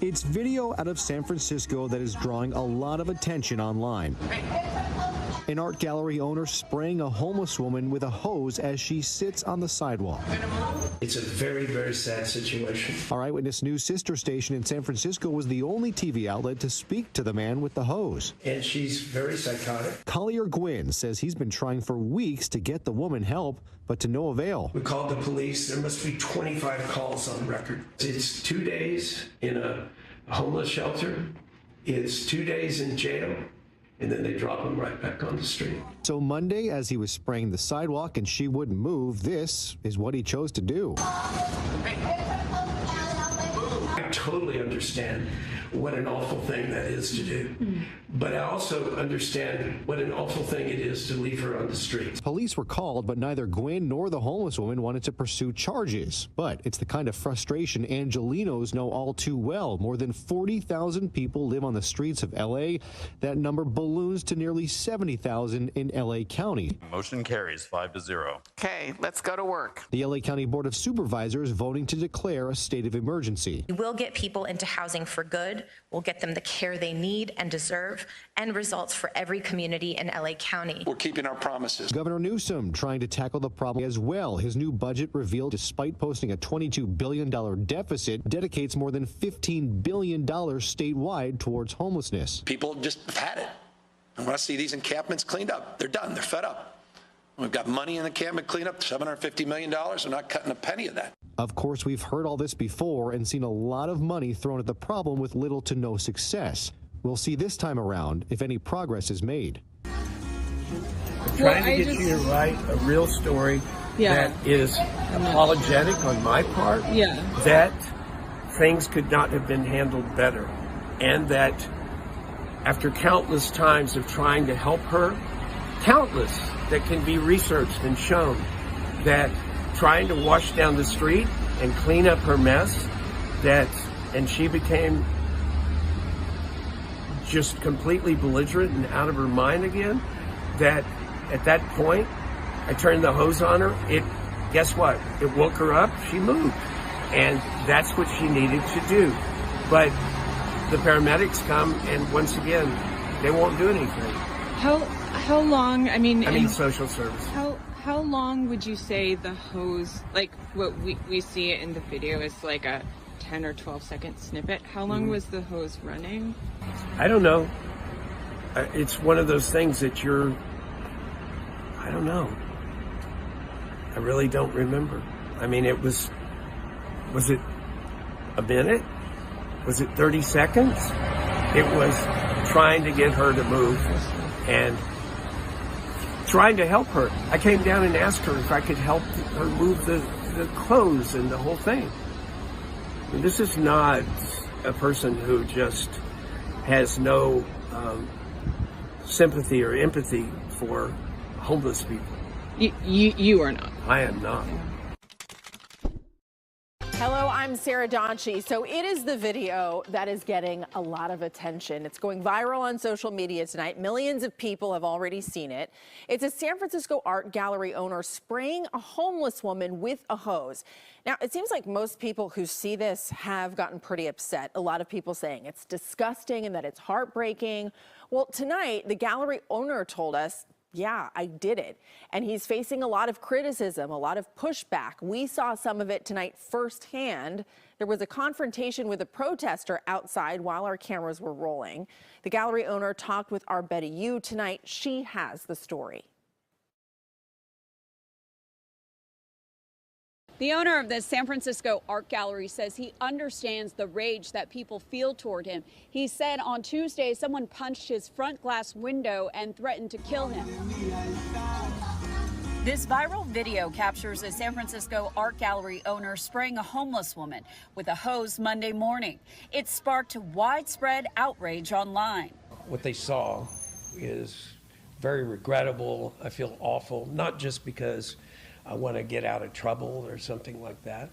It's video out of San Francisco that is drawing a lot of attention online. An art gallery owner spraying a homeless woman with a hose as she sits on the sidewalk. It's a very, very sad situation. Our Eyewitness News sister station in San Francisco was the only TV outlet to speak to the man with the hose. And she's very psychotic. Collier Gwynn says he's been trying for weeks to get the woman help, but to no avail. We called the police. There must be 25 calls on record. It's 2 days in a homeless shelter. It's 2 days in jail. And then they drop him right back on the street. So Monday, as he was spraying the sidewalk and she wouldn't move, this is what he chose to do. I totally understand what an awful thing that is to do. But I also understand what an awful thing it is to leave her on the streets. Police were called, but neither Gwynn nor the homeless woman wanted to pursue charges. But it's the kind of frustration Angelenos know all too well. More than 40,000 people live on the streets of L.A. That number balloons to nearly 70,000 in L.A. County. Motion carries 5-0. Okay, let's go to work. The L.A. County Board of Supervisors voting to declare a state of emergency. We will get people into housing for good. We'll get them the care they need and deserve, and results for every community in LA County. We're keeping our promises. Governor Newsom trying to tackle the problem as well. His new budget revealed, despite posting a $22 billion deficit, dedicates more than $15 billion statewide towards homelessness. People just have had it. I want to see these encampments cleaned up. They're done. They're fed up. We've got money in the encampment clean up, $750 million. We're not cutting a penny of that. Of course, we've heard all this before and seen a lot of money thrown at the problem with little to no success. We'll see this time around if any progress is made. Trying to get you to write a real story that is apologetic on my part, that things could not have been handled better, and that after countless times of trying to help her, countless that can be researched and shown, that trying to wash down the street and clean up her mess, and she became just completely belligerent and out of her mind again, that at that point, I turned the hose on her. Guess what? It woke her up. She moved. And that's what she needed to do. But the paramedics come, and once again, they won't do anything. How long, I mean social service. How long would you say the hose, like what we see in the video is like a 10 or 12 second snippet. How long was the hose running? I don't know. It's one of those things that I don't know. I really don't remember. I mean, was it a minute? Was it 30 seconds? It was trying to get her to move and trying to help her. I came down and asked her if I could help her move the clothes and the whole thing. And this is not a person who just has no sympathy or empathy for homeless people. You are not. I am not. Hello, I'm Sarah Donchi. So it is the video that is getting a lot of attention. It's going viral on social media tonight. Millions of people have already seen it. It's a San Francisco art gallery owner spraying a homeless woman with a hose. Now, it seems like most people who see this have gotten pretty upset. A lot of people saying it's disgusting and that it's heartbreaking. Well, tonight, the gallery owner told us, yeah, I did it. And he's facing a lot of criticism, a lot of pushback. We saw some of it tonight firsthand. There was a confrontation with a protester outside while our cameras were rolling. The gallery owner talked with our Betty Yu tonight. She has the story. The owner of the San Francisco Art Gallery says he understands the rage that people feel toward him. He said on Tuesday someone punched his front glass window and threatened to kill him. This viral video captures a San Francisco Art Gallery owner spraying a homeless woman with a hose Monday morning. It sparked widespread outrage online. What they saw is very regrettable. I feel awful, not just because I want to get out of trouble or something like that,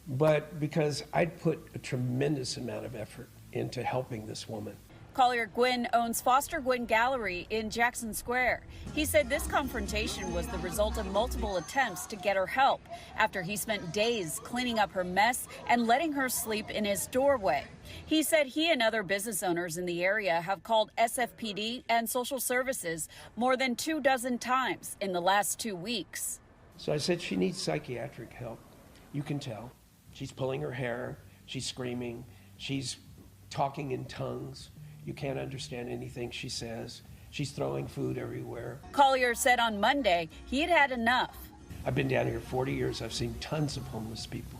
but because I'd put a tremendous amount of effort into helping this woman. Collier Gwynn owns Foster Gwynn Gallery in Jackson Square. He said this confrontation was the result of multiple attempts to get her help after he spent days cleaning up her mess and letting her sleep in his doorway. He said he and other business owners in the area have called SFPD and social services more than 24 times in the last 2 weeks. So I said she needs psychiatric help. You can tell. She's pulling her hair, she's screaming, she's talking in tongues. You can't understand anything she says. She's throwing food everywhere. Collier said on Monday he had had enough. I've been down here 40 years. I've seen tons of homeless people.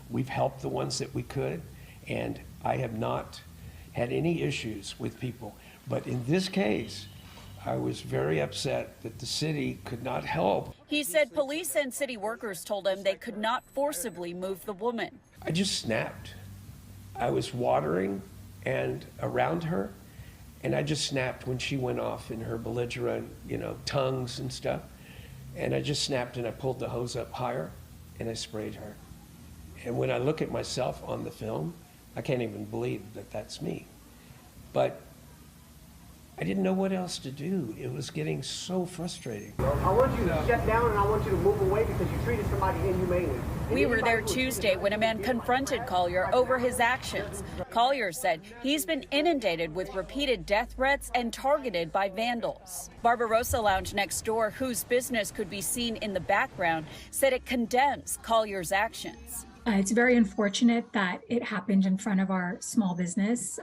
We've helped the ones that we could, and I have not had any issues with people. But in this case, I was very upset that the city could not help. He said police and city workers told him they could not forcibly move the woman. I just snapped. I was watering and around her, and I just snapped when she went off in her belligerent, tongues and stuff. And I just snapped and I pulled the hose up higher and I sprayed her. And when I look at myself on the film, I can't even believe that that's me. But I didn't know what else to do. It was getting so frustrating. I want you to shut down and I want you to move away because you treated somebody inhumanely. We were there Tuesday when a man confronted Collier over his actions. Collier said he's been inundated with repeated death threats and targeted by vandals. Barbarossa Lounge next door, whose business could be seen in the background, said it condemns Collier's actions. It's very unfortunate that it happened in front of our small business.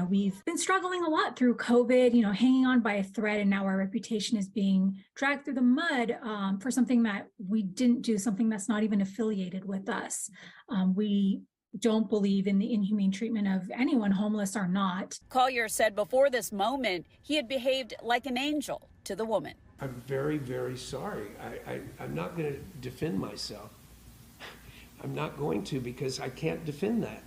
We've been struggling a lot through COVID, hanging on by a thread, and now our reputation is being dragged through the mud for something that we didn't do, something that's not even affiliated with us. We don't believe in the inhumane treatment of anyone, homeless or not. Collier said before this moment, he had behaved like an angel to the woman. I'm very, very sorry. I'm not going to defend myself. I'm not going to, because I can't defend that.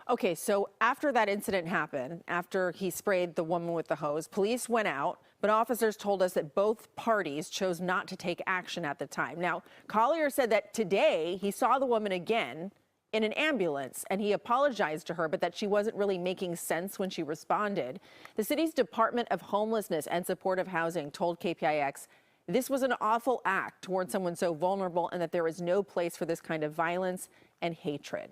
Okay, so after that incident happened, after he sprayed the woman with the hose, police went out, but officers told us that both parties chose not to take action at the time. Now, Collier said that today he saw the woman again in an ambulance and he apologized to her, but that she wasn't really making sense when she responded. The city's Department of Homelessness and Supportive Housing told KPIX this was an awful act toward someone so vulnerable and that there is no place for this kind of violence and hatred.